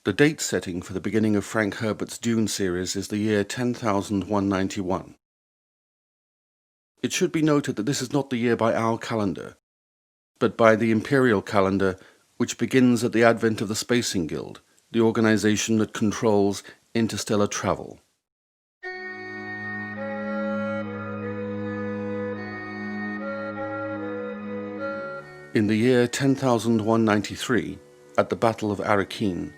The date setting for the beginning of Frank Herbert's Dune series is the year 10,191. It should be noted that this is not the year by our calendar, but by the imperial calendar, which begins at the advent of the Spacing Guild, the organization that controls interstellar travel. In the year 10,193, at the Battle of Arrakeen,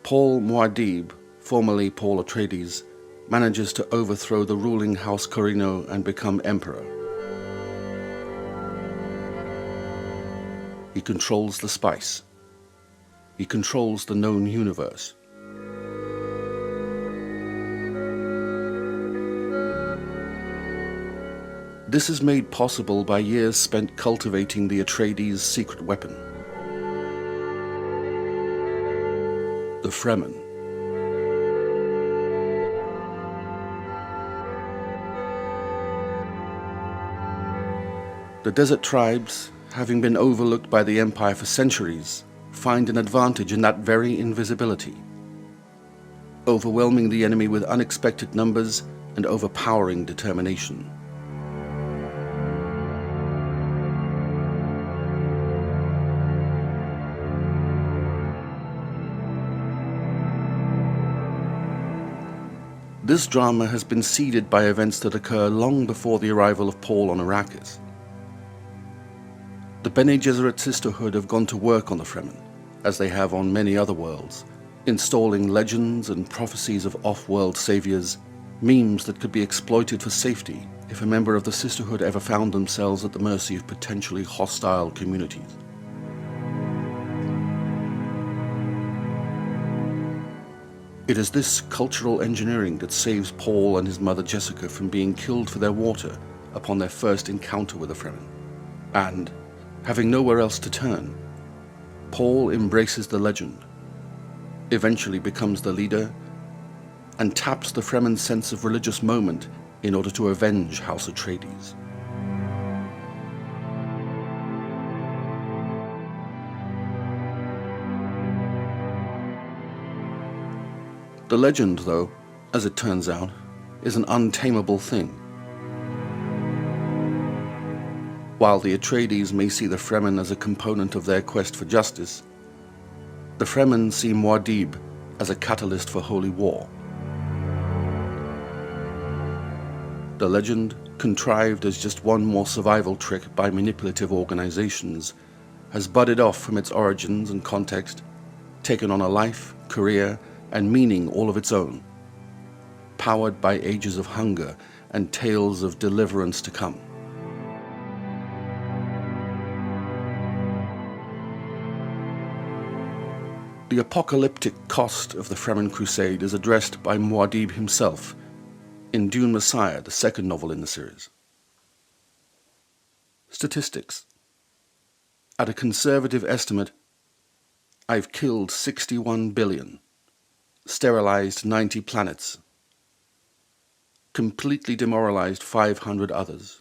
Paul Muad'Dib, formerly Paul Atreides, manages to overthrow the ruling House Corrino and become emperor. He controls the spice. He controls the known universe. This is made possible by years spent cultivating the Atreides' secret weapon, the Fremen. The desert tribes, having been overlooked by the Empire for centuries, find an advantage in that very invisibility, overwhelming the enemy with unexpected numbers and overpowering determination. This drama has been seeded by events that occur long before the arrival of Paul on Arrakis. The Bene Gesserit Sisterhood have gone to work on the Fremen, as they have on many other worlds, installing legends and prophecies of off-world saviors, memes that could be exploited for safety if a member of the Sisterhood ever found themselves at the mercy of potentially hostile communities. It is this cultural engineering that saves Paul and his mother Jessica from being killed for their water upon their first encounter with the Fremen. And, having nowhere else to turn, Paul embraces the legend, eventually becomes the leader, and taps the Fremen's sense of religious moment in order to avenge House Atreides. The legend, though, as it turns out, is an untamable thing. While the Atreides may see the Fremen as a component of their quest for justice, the Fremen see Muad'Dib as a catalyst for holy war. The legend, contrived as just one more survival trick by manipulative organizations, has budded off from its origins and context, taken on a life, career, and meaning all of its own, powered by ages of hunger and tales of deliverance to come. The apocalyptic cost of the Fremen Crusade is addressed by Muad'Dib himself in Dune Messiah, the second novel in the series. Statistics. At a conservative estimate, I've killed 61 billion, sterilized 90 planets, completely demoralized 500 others.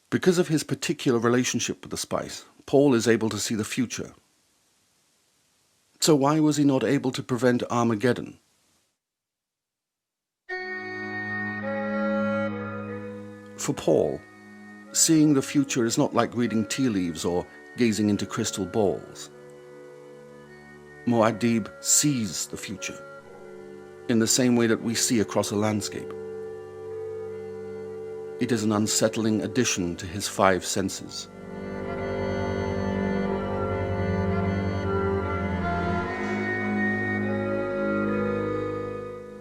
Because of his particular relationship with the spice, Paul is able to see the future. So why was he not able to prevent Armageddon? For Paul, seeing the future is not like reading tea leaves or gazing into crystal balls. Muad'Dib sees the future, in the same way that we see across a landscape. It is an unsettling addition to his five senses.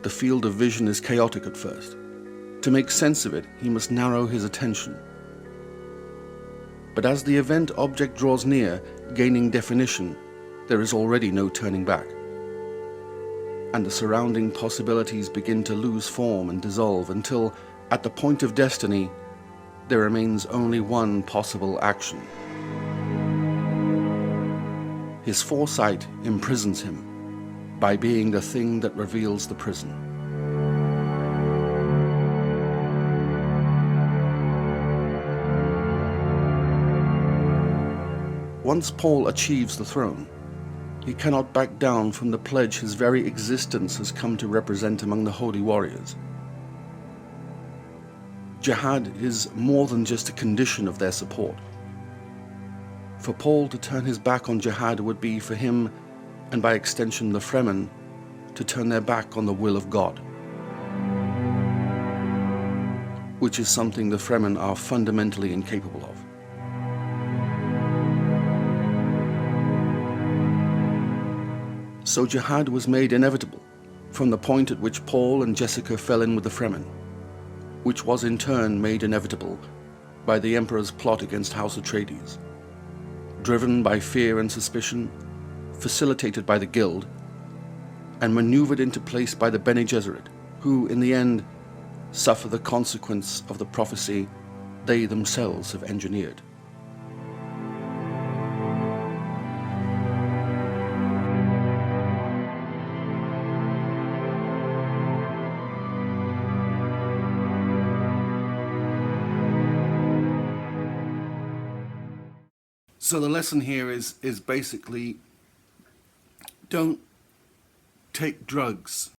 The field of vision is chaotic at first. To make sense of it, he must narrow his attention. But as the event object draws near, gaining definition, there is already no turning back. And the surrounding possibilities begin to lose form and dissolve until, at the point of destiny, there remains only one possible action. His foresight imprisons him by being the thing that reveals the prison. Once Paul achieves the throne, he cannot back down from the pledge his very existence has come to represent among the holy warriors. Jihad is more than just a condition of their support. For Paul to turn his back on jihad would be for him, and by extension the Fremen, to turn their back on the will of God, which is something the Fremen are fundamentally incapable of. So jihad was made inevitable from the point at which Paul and Jessica fell in with the Fremen, which was in turn made inevitable by the Emperor's plot against House Atreides. Driven by fear and suspicion, facilitated by the Guild, and maneuvered into place by the Bene Gesserit, who, in the end, suffer the consequence of the prophecy they themselves have engineered. So the lesson here is basically, don't take drugs